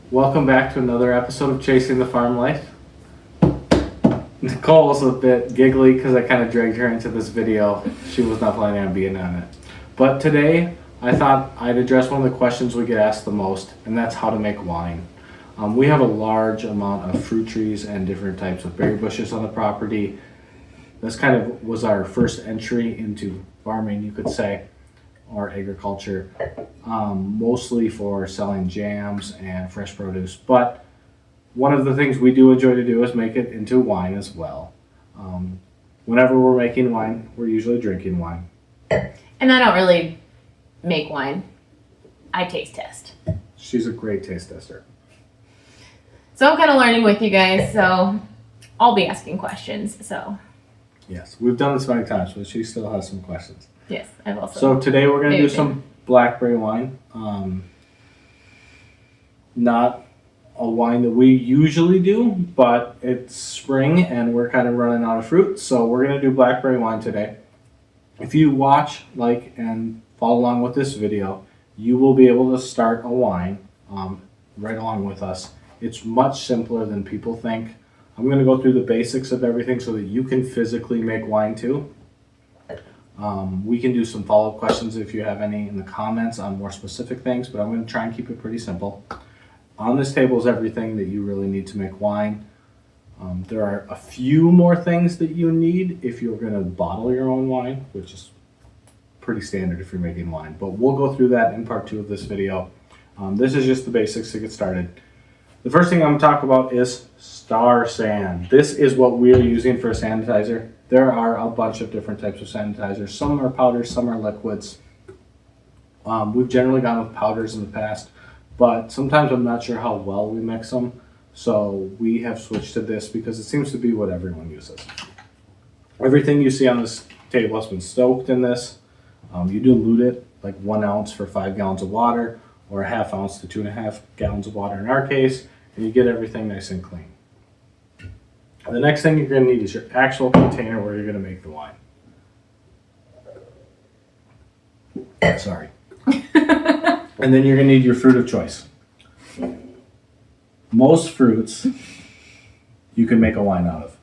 Welcome back to another episode of Chasing the Farm Life. Nicole was a bit giggly because I kind of dragged her into this video. She was not planning on being on it. But today, I thought I'd address one of the questions we get asked the most, and that's how to make wine. We have a large amount of fruit trees and different types of berry bushes on the property. This kind of was our first entry into farming, you could say, or agriculture, mostly for selling jams and fresh produce. But one of the things we do enjoy to do is make it into wine as well. Whenever we're making wine, we're usually drinking wine. And I don't really make wine. I taste test. She's a great taste tester. So I'm kind of learning with you guys, so I'll be asking questions. So Yes, we've done this many times, but she still has some questions. yes, I've also. So today we're going to do Maybe. some blackberry wine. Not a wine that we usually do, but it's spring and we're kind of running out of fruit, so we're going to do blackberry wine today. If you watch, like, and follow along with this video, you will be able to start a wine right along with us. It's much simpler than people think. I'm going to go through the basics of everything so that you can physically make wine too. We can do some follow-up questions if you have any in the comments on more specific things, but I'm going to try and keep it pretty simple. On this table is everything that you really need to make wine. There are a few more things that you need if you're going to bottle your own wine, which is pretty standard if you're making wine. But we'll go through that in part 2 of this video. This is just the basics to get started. The first thing I'm going to talk about is Star San. This is what we're using for a sanitizer. There are a bunch of different types of sanitizers. Some are powders, some are liquids. We've generally gone with powders in the past, but sometimes I'm not sure how well we mix them. So we have switched to this because it seems to be what everyone uses. Everything you see on this table has been soaked in this. You dilute it like 1 ounce for 5 gallons of water, or a half ounce to 2.5 gallons of water in our case, and you get everything nice and clean. The next thing you're going to need is your actual container where you're going to make the wine. Sorry. And then you're going to need your fruit of choice. Most fruits you can make a wine out of.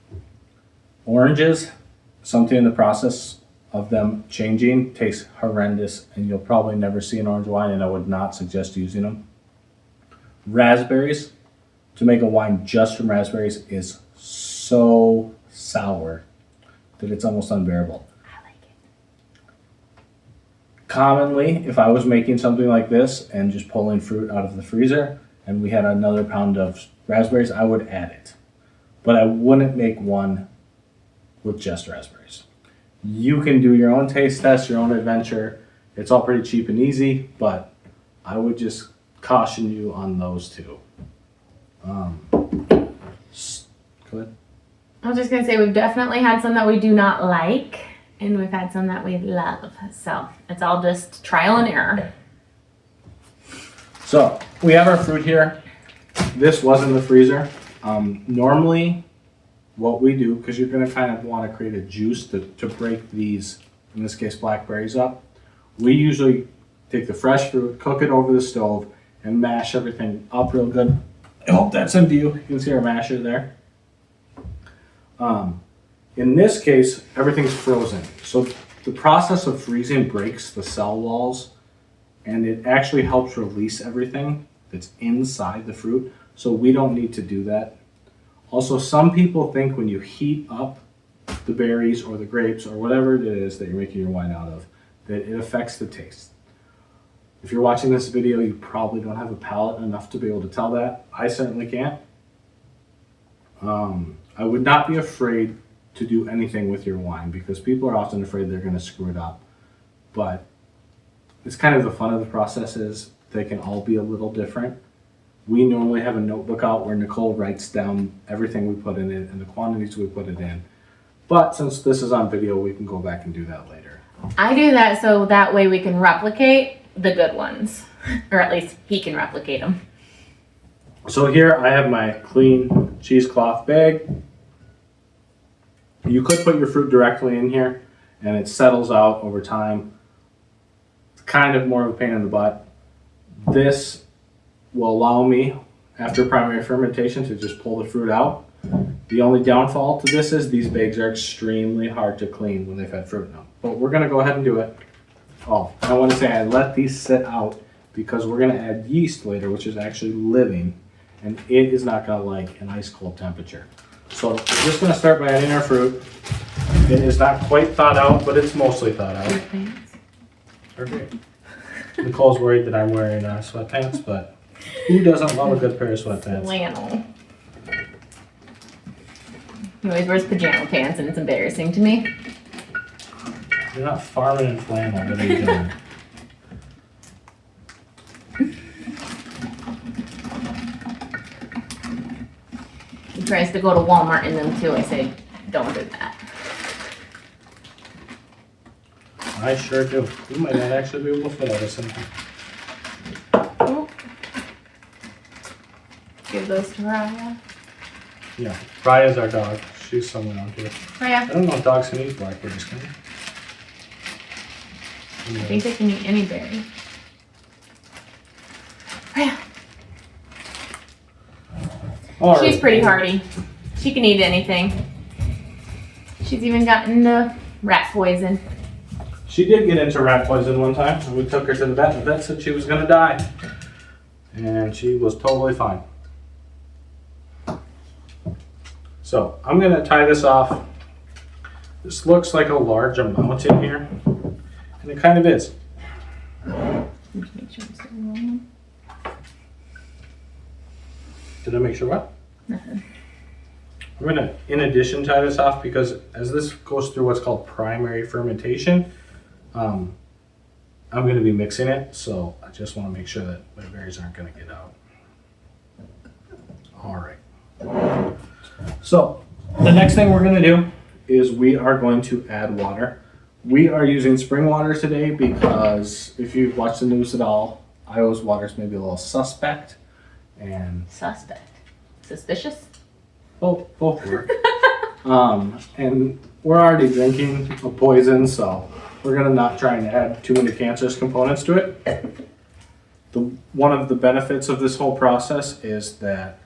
Oranges, something in the process of them changing, tastes horrendous, and you'll probably never see an orange wine, and I would not suggest using them. Raspberries, to make a wine just from raspberries is so sour that it's almost unbearable. I like it. Commonly, if I was making something like this and just pulling fruit out of the freezer and we had another pound of raspberries, I would add it. But I wouldn't make one with just raspberries. You can do your own taste test, your own adventure. It's all pretty cheap and easy, but I would just caution you on those two. Go ahead. I was just gonna say we've definitely had some that we do not like, and we've had some that we love. So it's all just trial and error. So we have our fruit here. This was in the freezer. Normally, what we do, because you're going to kind of want to create a juice to break these, in this case, blackberries up, we usually take the fresh fruit, cook it over the stove, and mash everything up real good. I hope that's in view. You can see our masher there. In this case, everything's frozen. So the process of freezing breaks the cell walls, and it actually helps release everything that's inside the fruit. So we don't need to do that. Also, some people think when you heat up the berries or the grapes or whatever it is that you're making your wine out of, that it affects the taste. If you're watching this video, you probably don't have a palate enough to be able to tell that. I certainly can't. I would not be afraid to do anything with your wine because people are often afraid they're going to screw it up. But it's kind of the fun of the process is they can all be a little different. We normally have a notebook out where Nicole writes down everything we put in it and the quantities we put it in. But since this is on video, we can go back and do that later. I do that so that way we can replicate the good ones, or at least he can replicate them. So here I have my clean cheesecloth bag. You could put your fruit directly in here and it settles out over time. It's kind of more of a pain in the butt. This will allow me after primary fermentation to just pull the fruit out. The only downfall to this is these bags are extremely hard to clean when they've had fruit in them. But we're gonna go ahead and do it. Oh, I want to say I let these sit out because we're gonna add yeast later, which is actually living, and it is not gonna like an ice cold temperature. So we're just gonna start by adding our fruit. It is not quite thawed out, but it's mostly thawed out. Okay. Nicole's worried that I'm wearing sweatpants, but who doesn't love a good pair of sweatpants? Flannel. He always wears pajama pants and it's embarrassing to me. You're not farming in flannel, what are you doing? He tries to go to Walmart in them too. I say, don't do that. I sure do. We might not actually be able to fit all this in here. Oh. Give those to Raya. Yeah, Raya's our dog. She's somewhere around here. I Raya, don't know if dogs can eat blackberries, can they? I think they can eat any berry. Raya. All She's right. pretty hardy. She can eat anything. She's even gotten the rat poison. She did get into rat poison one time, and we took her to the vet. The vet said she was gonna die, and she was totally fine. So I'm gonna tie this off. This looks like a large amount in here, and it kind of is. Make sure I'm still rolling. Did I make sure what? Nothing. I'm gonna, in addition, tie this off because as this goes through what's called primary fermentation, I'm gonna be mixing it, so I just wanna make sure that my berries aren't gonna get out. All right. So the next thing we're gonna do is we are going to add water. We are using spring water today because if you've watched the news at all, Iowa's water is maybe a little suspect, and Suspect. Suspicious? both work. And we're already drinking a poison, so we're gonna not try and add too many cancerous components to it. One of the benefits of this whole process is that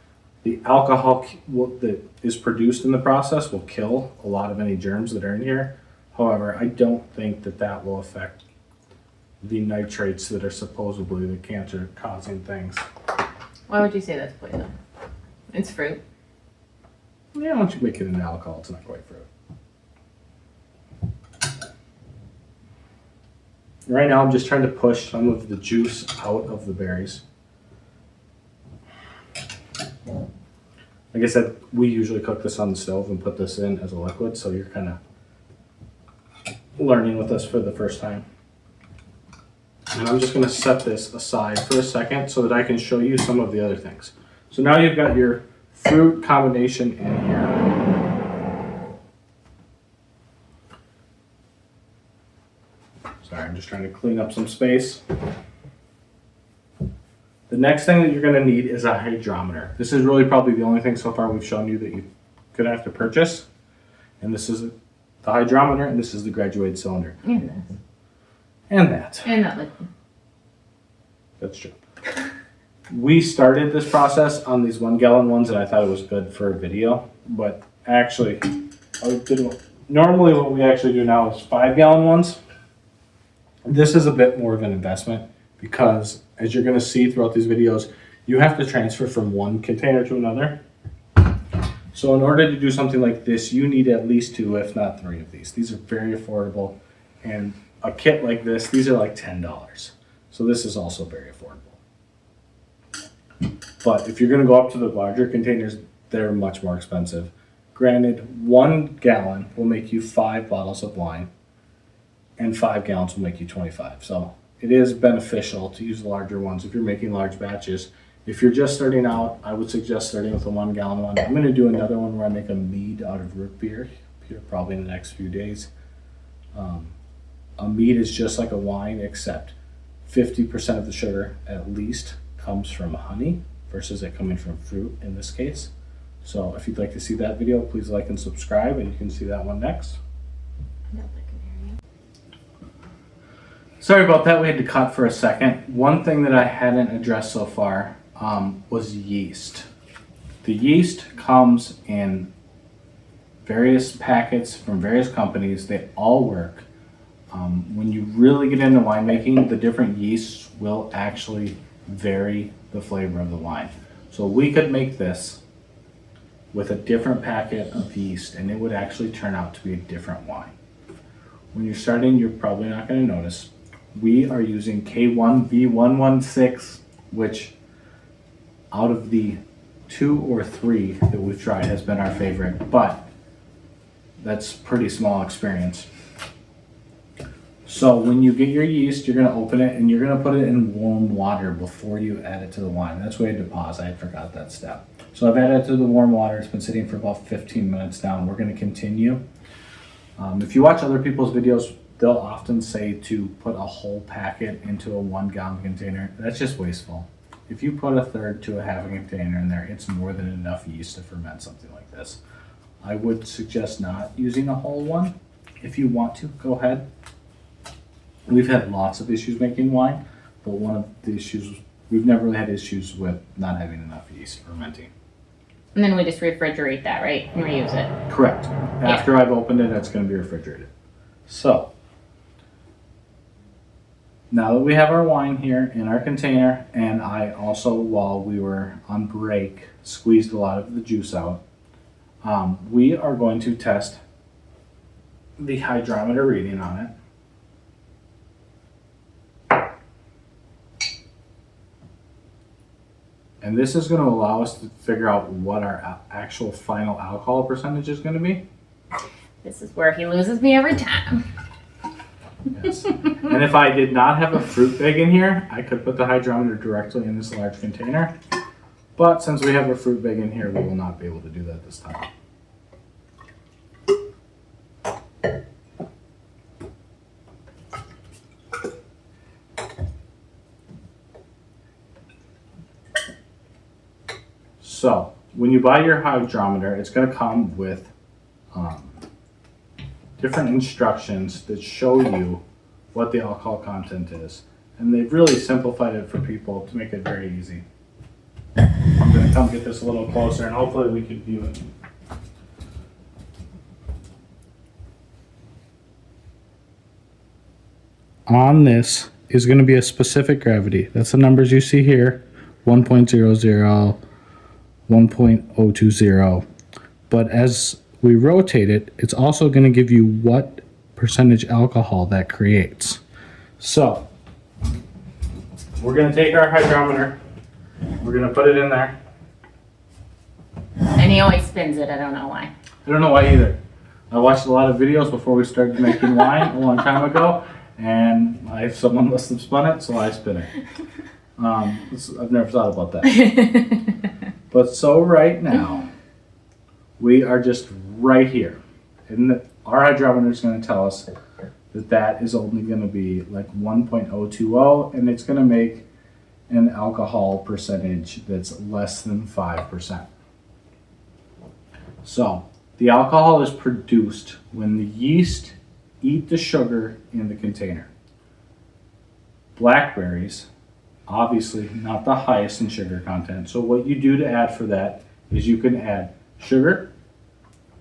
the alcohol that is produced in the process will kill a lot of any germs that are in here. However, I don't think that will affect the nitrates that are supposedly the cancer-causing things. Why would you say that's poison? It's fruit. Yeah, once you make it into alcohol, it's not quite fruit. Right now, I'm just trying to push some of the juice out of the berries. Like I said, we usually cook this on the stove and put this in as a liquid, so you're kind of learning with us for the first time. And I'm just going to set this aside for a second so that I can show you some of the other things. So now you've got your fruit combination in here. Sorry, I'm just trying to clean up some space. The next thing that you're going to need is a hydrometer. This is really probably the only thing so far we've shown you that you're going to have to purchase. And this is the hydrometer, and this is the graduated cylinder. And this. And that. And that liquid. That's true. We started this process on these 1 gallon ones, and I thought it was good for a video. But actually, normally what we actually do now is 5 gallon ones. This is a bit more of an investment because, as you're going to see throughout these videos, you have to transfer from one container to another. So in order to do something like this, you need at least 2, if not 3 of these. These are very affordable, and a kit like this, these are like $10. So this is also very affordable. But if you're going to go up to the larger containers, they're much more expensive. Granted, 1 gallon will make you 5 bottles of wine, and 5 gallons will make you 25. So it is beneficial to use the larger ones if you're making large batches. If you're just starting out, I would suggest starting with a 1 gallon one. I'm going to do another one where I make a mead out of root beer here probably in the next few days. A mead is just like a wine, except 50% of the sugar at least comes from honey versus it coming from fruit in this case. So if you'd like to see that video, please like and subscribe, and you can see that one next. Sorry about that, we had to cut for a second. One thing that I hadn't addressed so far, was yeast. The yeast comes in various packets from various companies. They all work. When you really get into winemaking, the different yeasts will actually vary the flavor of the wine. So we could make this with a different packet of yeast and it would actually turn out to be a different wine. When you're starting, you're probably not going to notice. We are using K1 V116, which out of the 2 or 3 that we've tried has been our favorite, but that's pretty small experience. So when you get your yeast, you're going to open it and you're going to put it in warm water before you add it to the wine. That's way to pause. I forgot that step. So I've added it to the warm water. It's been sitting for about 15 minutes now, and we're going to continue. If you watch other people's videos, they'll often say to put a whole packet into a 1-gallon container. That's just wasteful. If you put a third to a half a container in there, it's more than enough yeast to ferment something like this. I would suggest not using a whole one. If you want to, go ahead. We've had lots of issues making wine, but one of the issues, we've never really had issues with not having enough yeast fermenting. And then we just refrigerate that, right? And reuse it. Correct. After I've opened it, it's going to be refrigerated. So, now that we have our wine here in our container, and I also, while we were on break, squeezed a lot of the juice out, we are going to test the hydrometer reading on it. And this is going to allow us to figure out what our actual final alcohol percentage is going to be. This is where he loses me every time. Yes. And if I did not have a fruit bag in here, I could put the hydrometer directly in this large container. But since we have a fruit bag in here, we will not be able to do that this time. So, when you buy your hydrometer, it's going to come with different instructions that show you what the alcohol content is. And they've really simplified it for people to make it very easy. I'm going to come get this a little closer and hopefully we can view it. On this is going to be a specific gravity. That's the numbers you see here, 1.00, 1.020. But as we rotate it, it's also going to give you what percentage alcohol that creates. So, we're going to take our hydrometer, we're going to put it in there. And he always spins it. I don't know why. I don't know why either. I watched a lot of videos before we started making wine a long time ago, and someone must have spun it, so I spin it. I've never thought about that. But so right now, we are just right here. And our hydrometer is going to tell us that that is only going to be like 1.020, and it's going to make an alcohol percentage that's less than 5%. So, the alcohol is produced when the yeast eat the sugar in the container. Blackberries, obviously not the highest in sugar content, so what you do to add for that is you can add sugar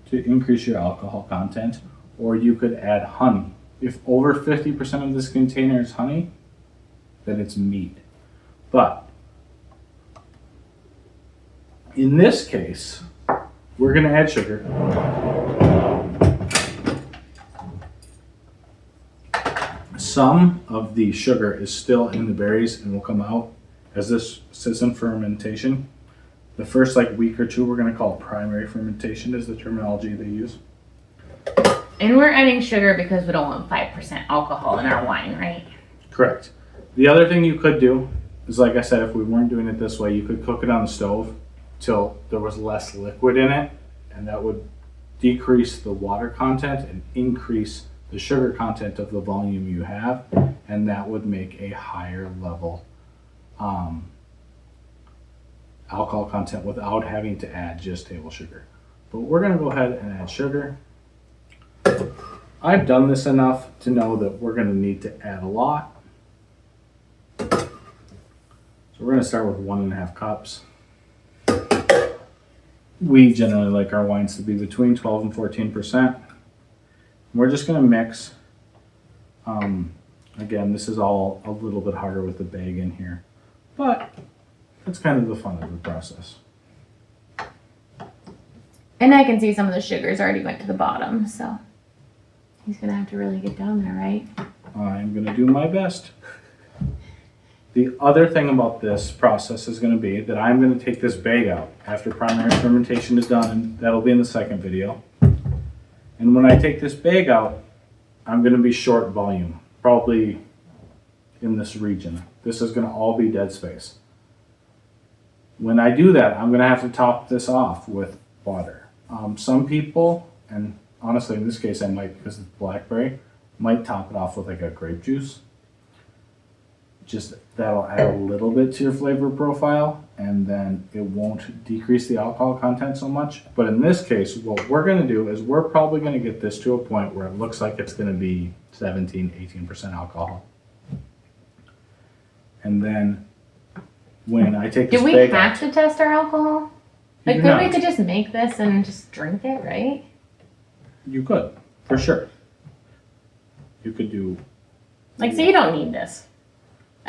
to increase your alcohol content, or you could add honey. If over 50% of this container is honey, then it's mead. But in this case, we're going to add sugar. Some of the sugar is still in the berries and will come out as this sits in fermentation. The first week or two we're going to call primary fermentation is the terminology they use. And we're adding sugar because we don't want 5% alcohol in our wine, right? Correct. The other thing you could do is, like I said, if we weren't doing it this way, you could cook it on the stove till there was less liquid in it, and that would decrease the water content and increase the sugar content of the volume you have, and that would make a higher level alcohol content without having to add just table sugar. But we're going to go ahead and add sugar. I've done this enough to know that we're going to need to add a lot. So we're going to start with 1.5 cups. We generally like our wines to be between 12 and 14%. We're just going to mix. Again, this is all a little bit harder with the bag in here, but it's kind of the fun of the process. And I can see some of the sugars already went to the bottom, so he's gonna have to really get down there, right? I'm going to do my best. The other thing about this process is going to be that I'm going to take this bag out after primary fermentation is done, and that'll be in the second video. And when I take this bag out, I'm going to be short volume, probably in this region. This is going to all be dead space. When I do that, I'm going to have to top this off with water. Some people, and honestly in this case I might, because it's blackberry, might top it off with like a grape juice. Just that'll add a little bit to your flavor profile, and then it won't decrease the alcohol content so much. But in this case, what we're going to do is we're probably going to get this to a point where it looks like it's going to be 17, 18% alcohol. And then when I take this Do we bag have out, to test our alcohol? Like, do could not. we could just make this and just drink it, right? You could, for sure. You could do. Like, so you don't need this.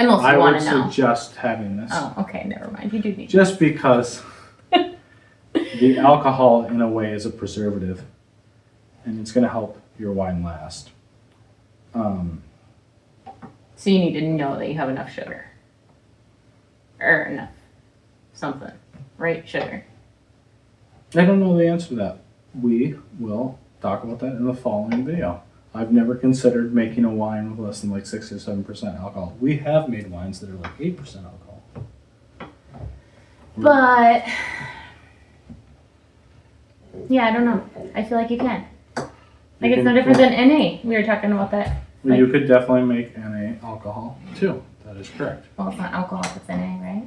Unless I you want would to know. suggest having this. Oh, okay, never mind. You do need Just because the alcohol, in a way, is a preservative, and it's going to help your wine last. So you need to know that you have enough sugar. Or enough something. Right? Sugar. I don't know the answer to that. We will talk about that in the following video. I've never considered making a wine with less than like 6 or 7% alcohol. We have made wines that are like 8% alcohol. But yeah, I don't know. I feel like you can. Like, it's no different than NA. We were talking about that. You could definitely make NA alcohol too. That is correct. Well, it's not alcohol if it's NA, right?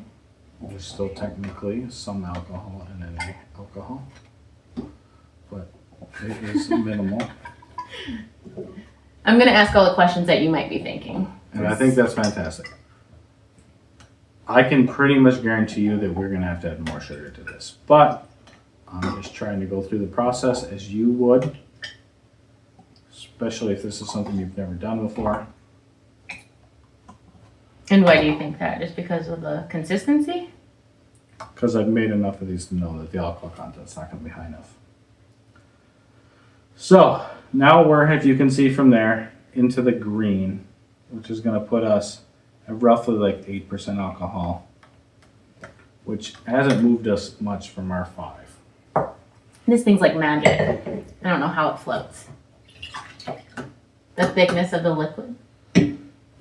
There's still technically some alcohol in NA alcohol, but it is minimal. I'm gonna ask all the questions that you might be thinking. And I think that's fantastic. I can pretty much guarantee you that we're going to add more sugar to this. But I'm just trying to go through the process as you would, especially if this is something you've never done before. And why do you think that? Just because of the consistency? Because I've made enough of these to know that the alcohol content's not going to be high enough. So now we're, if you can see from there, into the green, which is going to put us at roughly like 8% alcohol, which hasn't moved us much from our 5. This thing's like magic. I don't know how it floats. The thickness of the liquid.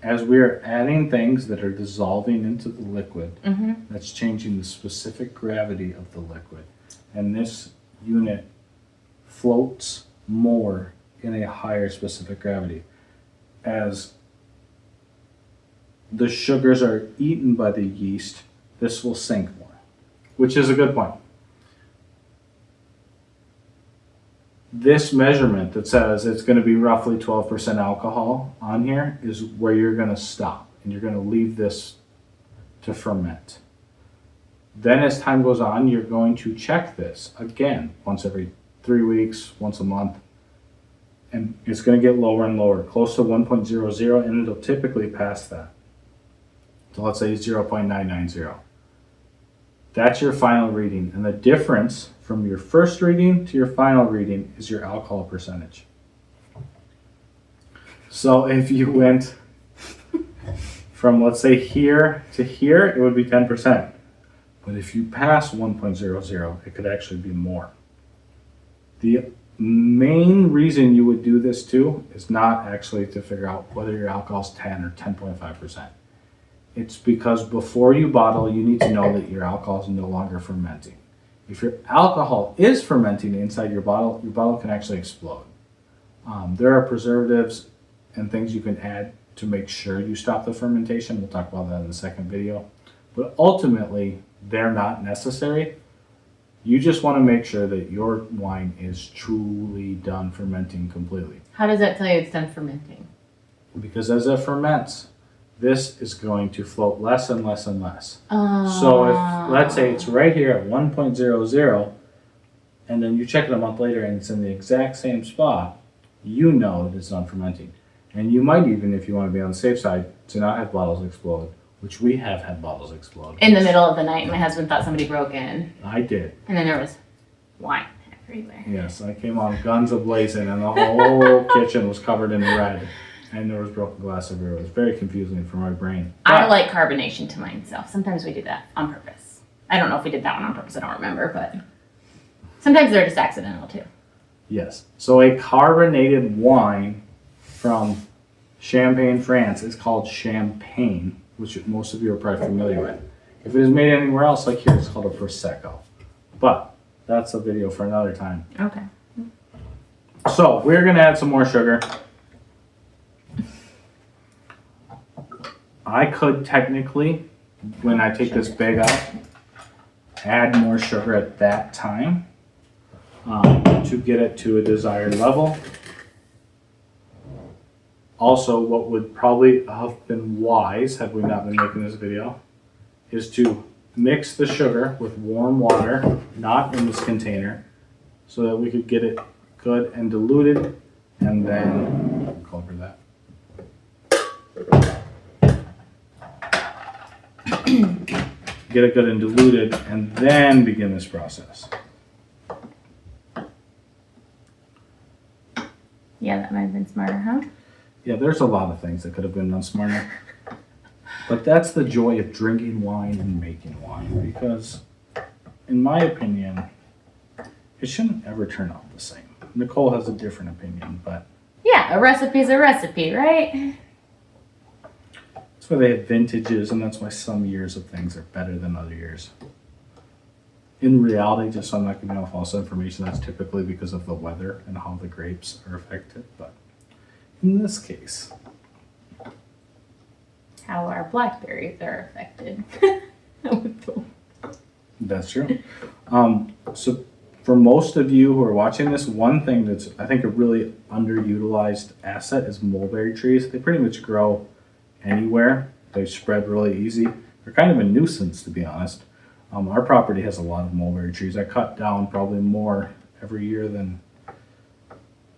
As we are adding things that are dissolving into the liquid, Mm-hmm. that's changing the specific gravity of the liquid. And this unit floats more in a higher specific gravity. As the sugars are eaten by the yeast, this will sink more, which is a good point. This measurement that says it's going to be roughly 12% alcohol on here is where you're going to stop, and you're going to leave this to ferment. Then as time goes on, you're going to check this again once every 3 weeks, once a month, and it's going to get lower and lower, close to 1.00, and it'll typically pass that. So let's say 0.990. That's your final reading, and the difference from your first reading to your final reading is your alcohol percentage. So if you went from, let's say, here to here, it would be 10%. But if you pass 1.00, it could actually be more. The main reason you would do this too is not actually to figure out whether your alcohol is 10 or 10.5%. It's because before you bottle, you need to know that your alcohol is no longer fermenting. If your alcohol is fermenting inside your bottle can actually explode. There are preservatives and things you can add to make sure you stop the fermentation. We'll talk about that in the second video. But ultimately, they're not necessary. You just want to make sure that your wine is truly done fermenting completely. How does that tell you it's done fermenting? Because as it ferments, this is going to float less and less and less. Oh. So if, let's say it's right here at 1.00, and then you check it a month later and it's in the exact same spot, you know that it's not fermenting. And you might even, if you want to be on the safe side, to not have bottles explode, which we have had bottles explode. In the middle of the night, my husband thought somebody broke in, I did. and then there was wine everywhere. Yes, I came on guns a-blazing and the whole kitchen was covered in red. And there was broken glass everywhere. It was very confusing for my brain. I But- like carbonation to myself. Sometimes we do that on purpose. I don't know if we did that one on purpose. I don't remember, but sometimes they're just accidental too. Yes. So a carbonated wine from Champagne, France is called Champagne, which most of you are probably familiar with. If it is made anywhere else, like here, it's called a Prosecco. But that's a video for another time. Okay. So we're going to add some more sugar. I could technically, when I take this bag out, add more sugar at that time to get it to a desired level. Also, what would probably have been wise had we not been making this video is to mix the sugar with warm water, not in this container, so that we could get it good and diluted, and then cover that. Get it good and diluted, and then begin this process. Yeah, that might have been smarter, huh? Yeah, there's a lot of things that could have been done smarter. But that's the joy of drinking wine and making wine, because, in my opinion, it shouldn't ever turn out the same. Nicole has a different opinion, but Yeah, a recipe's a recipe, right? that's why they have vintages, and that's why some years of things are better than other years. In reality, just so I'm not giving out false information, that's typically because of the weather and how the grapes are affected. But in this case, How our blackberries are affected. that's true. So for most of you who are watching this, one thing that's, I think, a really underutilized asset is mulberry trees. They pretty much grow anywhere. They spread really easy. They're kind of a nuisance, to be honest. Our property has a lot of mulberry trees. I cut down probably more every year than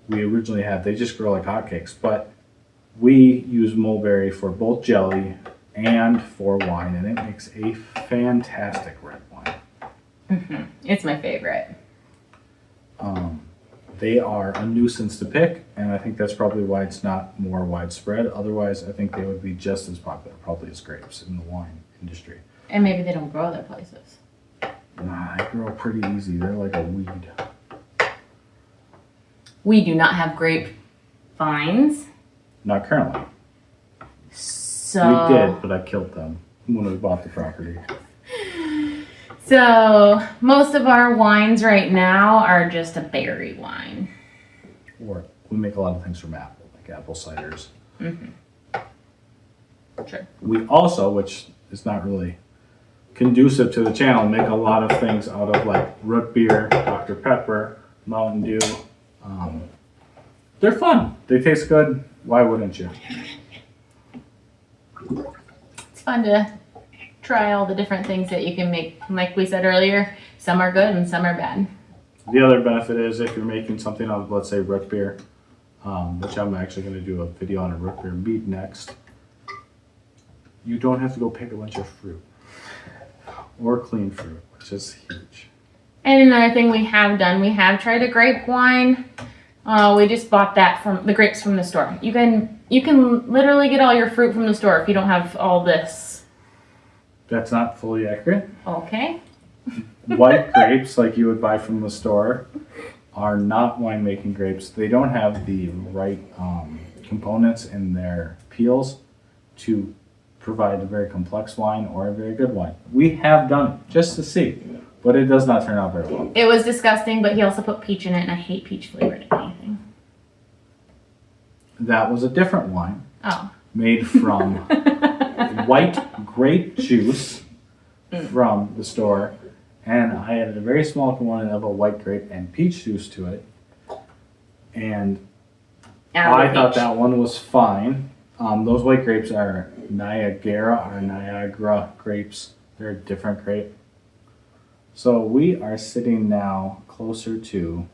we originally had. They just grow like hotcakes. But we use mulberry for both jelly and for wine, and it makes a fantastic red wine. It's my favorite. They are a nuisance to pick, and I think that's probably why it's not more widespread. Otherwise, I think they would be just as popular, probably as grapes in the wine industry. And maybe they don't grow other places. Nah, they grow pretty easy. They're like a weed. We do not have grape vines. Not currently. So We did, but I killed them when we bought the property. So most of our wines right now are just a berry wine. Or we make a lot of things from apple, like apple ciders. Sure. We also, which is not really conducive to the channel, make a lot of things out of like root beer, Dr. Pepper, Mountain Dew. They're fun. They taste good. Why wouldn't you? It's fun to try all the different things that you can make. Like we said earlier, some are good and some are bad. The other benefit is if you're making something out of, let's say, root beer, which I'm actually going to do a video on a root beer mead next, you don't have to go pick a bunch of fruit or clean fruit, which is huge. And another thing we have done, we have tried a grape wine. We just bought that from the grapes from the store. You can literally get all your fruit from the store if you don't have all this. That's not fully accurate. Okay. White grapes, like you would buy from the store, are not winemaking grapes. They don't have the right components in their peels to provide a very complex wine or a very good wine. We have done it just to see, but it does not turn out very well. It was disgusting, but he also put peach in it, and I hate peach flavored anything. That was a different wine Oh. made from white grape juice from the store, and I added a very small component of a white grape and peach juice to it, and I thought that one was fine. Those white grapes are Niagara grapes. They're a different grape. So we are sitting now closer to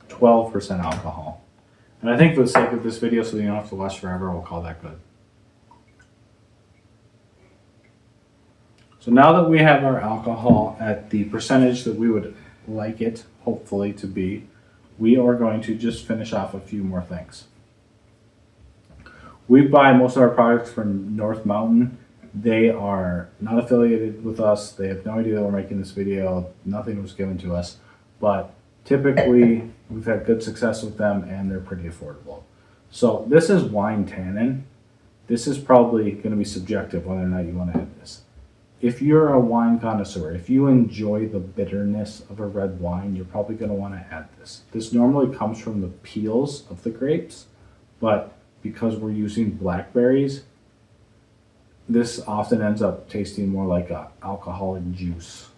12% alcohol. And I think for the sake of this video, so you don't have to watch forever, we'll call that good. So now that we have our alcohol at the percentage that we would like it, hopefully, to be, we are going to just finish off a few more things. We buy most of our products from North Mountain. They are not affiliated with us. They have no idea that we're making this video. Nothing was given to us. But typically, we've had good success with them, and they're pretty affordable. So this is wine tannin. This is probably going to be subjective whether or not you want to add this. If you're a wine connoisseur, if you enjoy the bitterness of a red wine, you're probably going to want to add this. This normally comes from the peels of the grapes, but because we're using blackberries, this often ends up tasting more like a alcoholic juice.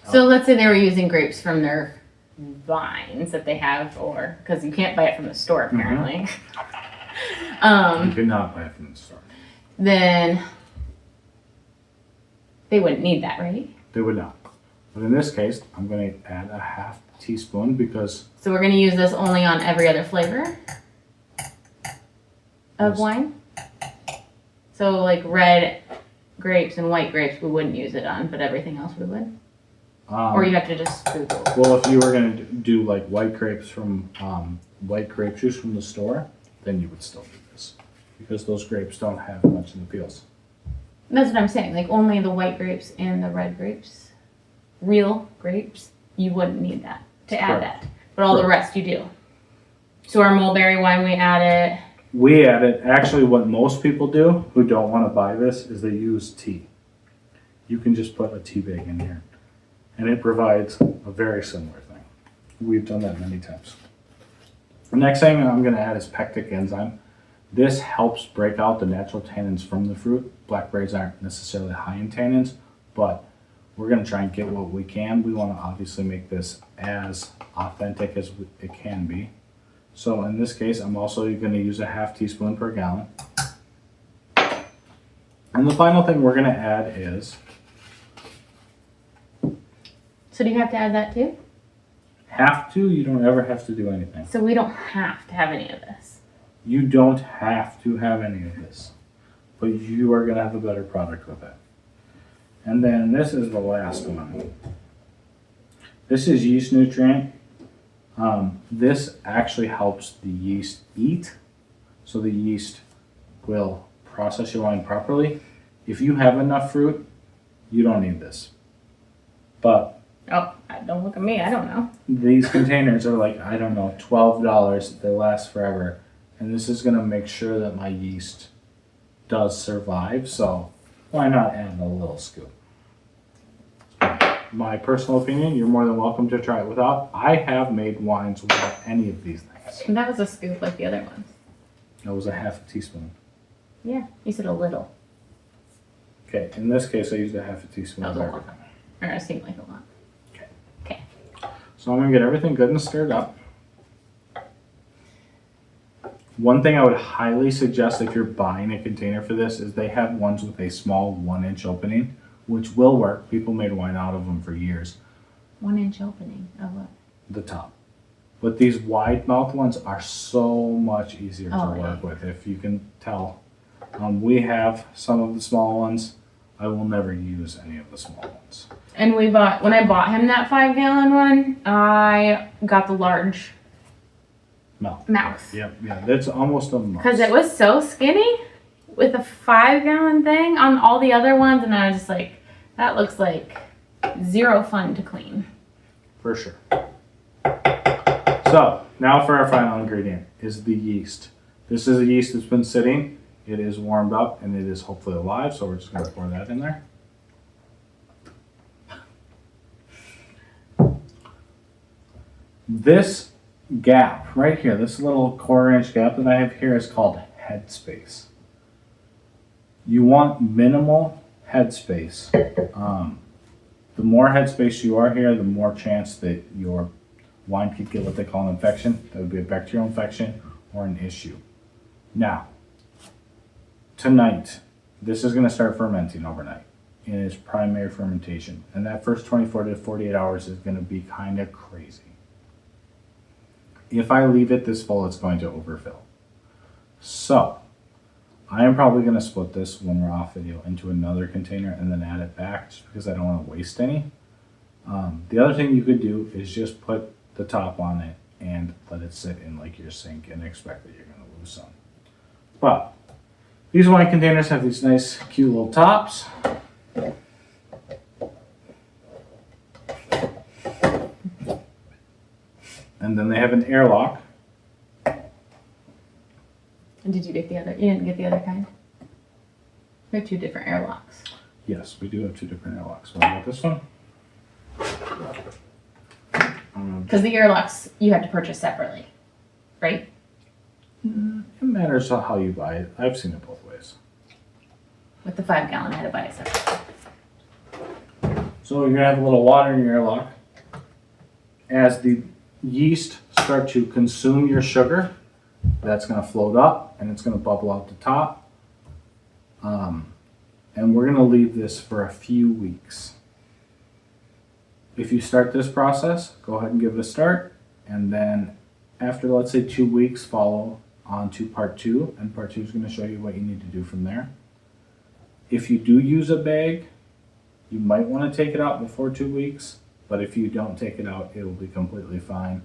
So let's say they were using grapes from their vines that they have, or because you can't buy it from the store apparently. You cannot buy it from the store. Then they wouldn't need that, right? They would not. But in this case, I'm going to add a half teaspoon because... So we're going to use this only on every other flavor of wine? So like red grapes and white grapes we wouldn't use it on, but everything else we would? Or you have to just Google. Well, if you were going to do like white grapes from white grape juice from the store, then you would still do this. Because those grapes don't have much in the peels. That's what I'm saying. Like only the white grapes and the red grapes, real grapes, you wouldn't need that to add Correct. that. But all the rest you do. So our mulberry wine, we add it. We add it. Actually, what most people do who don't want to buy this is they use tea. You can just put a tea bag in here. And it provides a very similar thing. We've done that many times. The next thing I'm going to add is pectic enzyme. This helps break out the natural tannins from the fruit. Blackberries aren't necessarily high in tannins, but we're going to try and get what we can. We want to obviously make this as authentic as it can be. So in this case, I'm also going to use a half teaspoon per gallon. And the final thing we're going to add is... So do you have to add that too? Have to? You don't ever have to do anything. So we don't have to have any of this. You don't have to have any of this, but you are going to have a better product with it. And then this is the last one. This is yeast nutrient. This actually helps the yeast eat, so the yeast will process your wine properly. If you have enough fruit, you don't need this. But Oh, don't look at me. I don't know. these containers are like, I don't know, $12. They last forever. And this is going to make sure that my yeast does survive. So why not add a little scoop? My personal opinion, you're more than welcome to try it without. I have made wines without any of these things. And that was a scoop like the other ones. That was a half a teaspoon. Yeah, you said a little. Okay, in this case, I used a half a teaspoon That of was a lot. everything. Or it seemed like a lot. Okay. Okay. So I'm going to get everything good and stirred up. One thing I would highly suggest if you're buying a container for this is they have ones with a small 1-inch opening, which will work. People made wine out of them for years. 1-inch opening of what? The top. But these wide mouth ones are so much easier to work with, if you can tell. We have some of the small ones. I will never use any of the small ones. And when I bought him that 5-gallon one, I got the large mouth. Yep, yeah, that's almost a must. Because it was so skinny with a 5-gallon thing on all the other ones, and I was just like, that looks like zero fun to clean. For sure. So, now for our final ingredient is the yeast. This is a yeast that's been sitting. It is warmed up and it is hopefully alive, so we're just going to pour that in there. This gap right here, this little 1/4-inch gap that I have here is called headspace. You want minimal headspace. The more headspace you are here, the more chance that your wine could get what they call an infection. That would be a bacterial infection or an issue. Now, tonight, this is going to start fermenting overnight in its primary fermentation. And that first 24 to 48 hours is going to be kind of crazy. If I leave it this full, it's going to overfill. So, I am probably going to split this when we're off video into another container and then add it back just because I don't want to waste any. The other thing you could do is just put the top on it and let it sit in like your sink and expect that you're going to lose some. But these wine containers have these nice cute little tops. And then they have an airlock. And did you get the other? You didn't get the other kind? We have two different airlocks. Yes, we do have two different airlocks. What about this one? Because the airlocks you have to purchase separately, right? It matters how you buy it. I've seen it both ways. With the 5 gallon, I had to buy it separately. So you're gonna have a little water in your airlock. As the yeast start to consume your sugar, that's gonna float up and it's gonna bubble out the top. And we're gonna leave this for a few weeks. If you start this process, go ahead and give it a start. And then after, let's say 2 weeks, follow on to part 2. And part 2 is gonna show you what you need to do from there. If you do use a bag, you might wanna take it out before 2 weeks. But if you don't take it out, it'll be completely fine.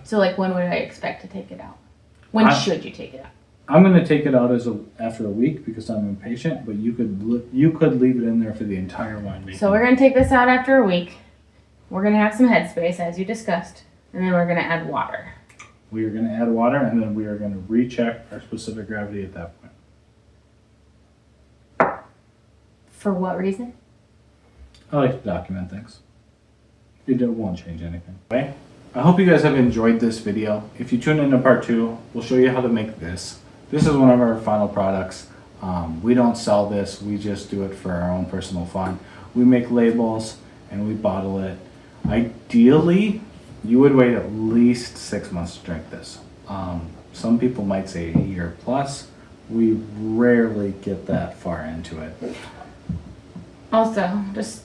So, like, when would I expect to take it out? When should you take it out? I'm going to take it out after a week because I'm impatient, but you could leave it in there for the entire winemaking. So we're going to take this out after a week. We're going to have some headspace, as you discussed. And then we're going to add water. We are going to add water, and then we are going to recheck our specific gravity at that point. For what reason? I like to document things. It won't change anything. Okay? I hope you guys have enjoyed this video. If you tune into part 2, we'll show you how to make this. This is one of our final products. We don't sell this, we just do it for our own personal fun. We make labels and we bottle it. Ideally, you would wait at least 6 months to drink this. Some people might say a year plus. We rarely get that far into it. Also, just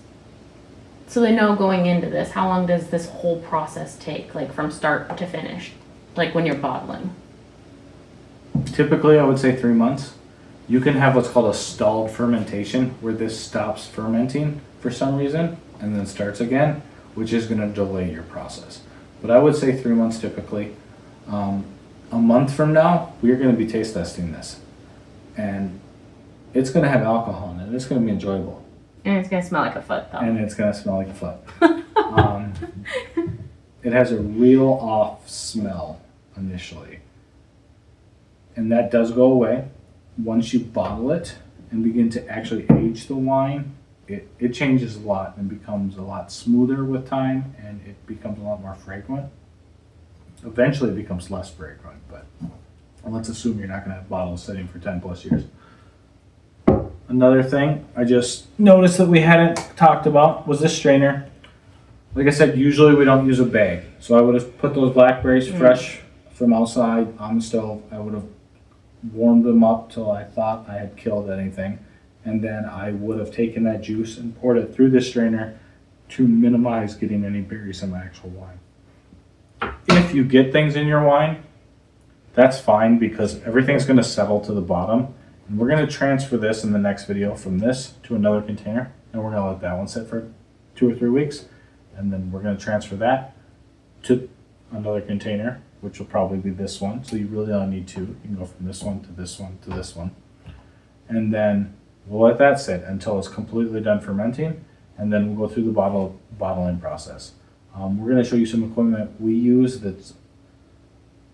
so they know going into this, how long does this whole process take, like from start to finish, like when you're bottling? Typically, I would say 3 months. You can have what's called a stalled fermentation, where this stops fermenting for some reason and then starts again, which is going to delay your process. But I would say 3 months typically. A month from now, we're going to be taste testing this. And it's going to have alcohol in it. It's going to be enjoyable. And it's going to smell like a foot, though. And it's going to smell like a foot. It has a real off smell initially. And that does go away. Once you bottle it and begin to actually age the wine, it changes a lot and becomes a lot smoother with time, and it becomes a lot more fragrant. Eventually it becomes less fragrant, but let's assume you're not going to have bottles sitting for 10 plus years. Another thing I just noticed that we hadn't talked about was this strainer. Like I said, usually we don't use a bag. So I would have put those blackberries fresh from outside on the stove. I would have warmed them up till I thought I had killed anything. And then I would have taken that juice and poured it through this strainer to minimize getting any berries in my actual wine. If you get things in your wine, that's fine because everything's going to settle to the bottom. And we're going to transfer this in the next video from this to another container. And we're going to let that one sit for 2 or 3 weeks. And then we're going to transfer that to another container, which will probably be this one. So you really only need 2. You can go from this one to this one to this one. And then we'll let that sit until it's completely done fermenting. And then we'll go through the bottling process. We're going to show you some equipment we use that's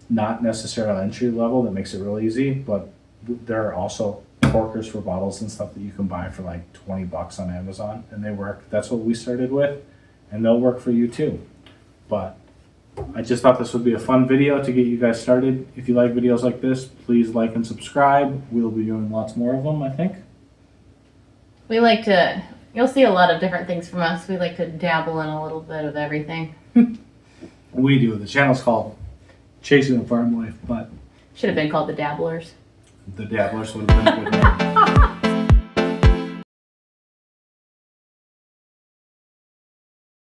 not necessarily entry level that makes it real easy, but there are also corkers for bottles and stuff that you can buy for like $20 on Amazon, and they work. That's what we started with, and they'll work for you too. But I just thought this would be a fun video to get you guys started. If you like videos like this, please like and subscribe. We'll be doing lots more of them, I think. We like to, you'll see a lot of different things from us. We like to dabble in a little bit of everything. We do. The channel's called chasing the farm life, but Should have been called the Dabblers. the Dabblers would have been a good name.